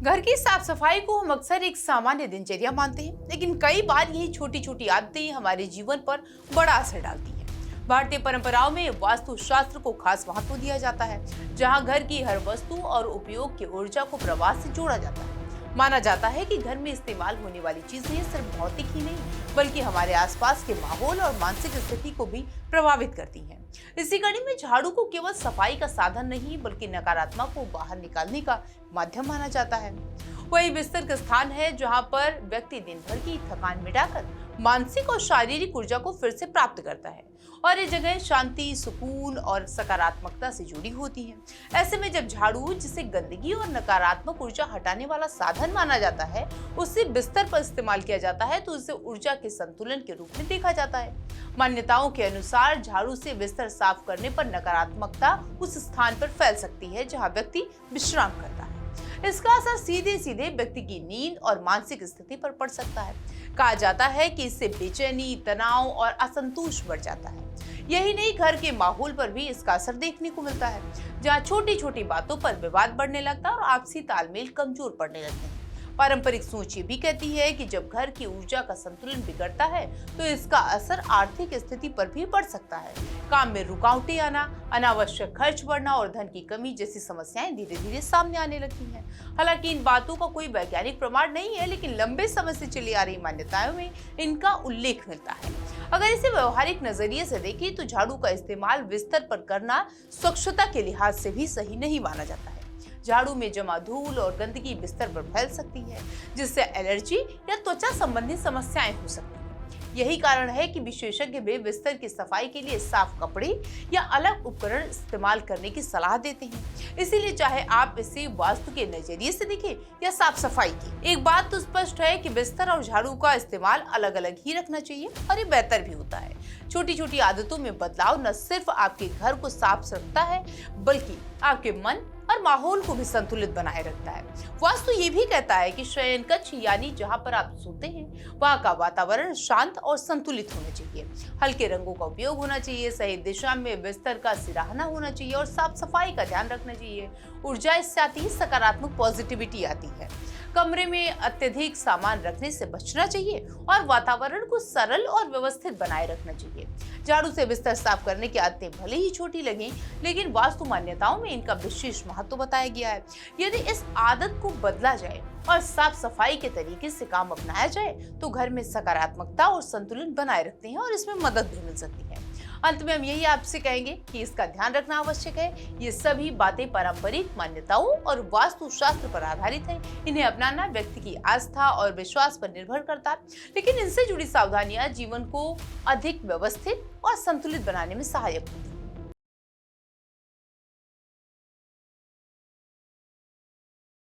घर की साफ सफाई को हम अक्सर एक सामान्य दिनचर्या मानते हैं, लेकिन कई बार यही छोटी छोटी आदतें हमारे जीवन पर बड़ा असर डालती हैं। भारतीय परंपराओं में वास्तुशास्त्र को खास महत्व दिया जाता है, जहां घर की हर वस्तु और उपयोग की ऊर्जा को प्रवाह से जोड़ा जाता है। माना जाता है कि घर में इस्तेमाल होने वाली चीजें सिर्फ भौतिक ही नहीं, बल्कि हमारे आसपास के माहौल और मानसिक स्थिति को भी प्रभावित करती हैं। इसी कड़ी में झाड़ू को केवल सफाई का साधन नहीं, बल्कि नकारात्मक को बाहर निकालने का माध्यम माना जाता है। वही बिस्तर का स्थान है जहां पर व्यक्ति दिन भर की थकान मिटाकर मानसिक और शारीरिक ऊर्जा को फिर से प्राप्त करता है, और ये जगह शांति, सुकून और सकारात्मकता से जुड़ी होती है। ऐसे में जब झाड़ू, जिसे गंदगी और नकारात्मक ऊर्जा हटाने वाला साधन माना जाता है, उससे बिस्तर पर इस्तेमाल किया जाता है तो उसे ऊर्जा के संतुलन के रूप में देखा जाता है। मान्यताओं के अनुसार झाड़ू से बिस्तर साफ करने पर नकारात्मकता उस स्थान पर फैल सकती है जहां व्यक्ति विश्राम करता है। इसका असर सीधे सीधे व्यक्ति की नींद और मानसिक स्थिति पर पड़ सकता है। कहा जाता है कि इससे बेचैनी, तनाव और असंतोष बढ़ जाता है। यही नहीं, घर के माहौल पर भी इसका असर देखने को मिलता है, जहां छोटी छोटी बातों पर विवाद बढ़ने लगता है और आपसी तालमेल कमजोर पड़ने लगते हैं। पारंपरिक सोच ये भी कहती है कि जब घर की ऊर्जा का संतुलन बिगड़ता है तो इसका असर आर्थिक स्थिति पर भी पड़ सकता है। काम में रुकावटें आना, अनावश्यक खर्च बढ़ना और धन की कमी जैसी समस्याएं धीरे धीरे सामने आने लगती हैं। हालांकि इन बातों का कोई वैज्ञानिक प्रमाण नहीं है, लेकिन लंबे समय से चली आ रही मान्यताओं में इनका उल्लेख मिलता है। अगर इसे व्यवहारिक नजरिए से देखें तो झाड़ू का इस्तेमाल बिस्तर पर करना स्वच्छता के लिहाज से भी सही नहीं माना जाता है। झाड़ू में जमा धूल और गंदगी बिस्तर पर फैल सकती है, जिससे एलर्जी या त्वचा संबंधी समस्याएं हो सकती हैं। यही कारण है कि विशेषज्ञ भी बिस्तर की सफाई के लिए साफ कपड़े या अलग उपकरण इस्तेमाल करने की सलाह देते हैं। इसीलिए चाहे आप इसे वास्तु के नजरिए से देखें या साफ सफाई की, एक बात तो स्पष्ट है कि बिस्तर और झाड़ू का इस्तेमाल अलग अलग ही रखना चाहिए, और ये बेहतर भी होता है। छोटी छोटी आदतों में बदलाव न सिर्फ आपके घर को साफ रखता है, बल्कि आपके मन और माहौल को भी संतुलित बनाए रखता है। वास्तु ये भी कहता है कि शयन कक्ष, यानी जहां पर आप सोते हैं, वहां का वातावरण शांत और संतुलित होना चाहिए। हल्के रंगों का उपयोग होना चाहिए, सही दिशा में बिस्तर का सिराहना होना चाहिए और साफ सफाई का ध्यान रखना चाहिए। ऊर्जा इससे आती है, सकारात्मक पॉजिटिविटी आती है। कमरे में अत्यधिक सामान रखने से बचना चाहिए और वातावरण को सरल और व्यवस्थित बनाए रखना चाहिए। झाड़ू से बिस्तर साफ करने की आदतें भले ही छोटी लगें, लेकिन वास्तु मान्यताओं में इनका विशेष महत्व बताया गया है। यदि इस आदत को बदला जाए और साफ सफाई के तरीके से काम अपनाया जाए तो घर में सकारात्मकता और संतुलन बनाए रखते हैं और इसमें मदद भी मिल सकती है। अंत में हम यही आपसे कहेंगे कि इसका ध्यान रखना आवश्यक है। ये सभी बातें पारंपरिक मान्यताओं और वास्तु शास्त्र पर आधारित हैं। इन्हें अपनाना व्यक्ति की आस्था और विश्वास पर निर्भर करता है, लेकिन इनसे जुड़ी सावधानियां जीवन को अधिक व्यवस्थित और संतुलित बनाने में सहायक होती हैं।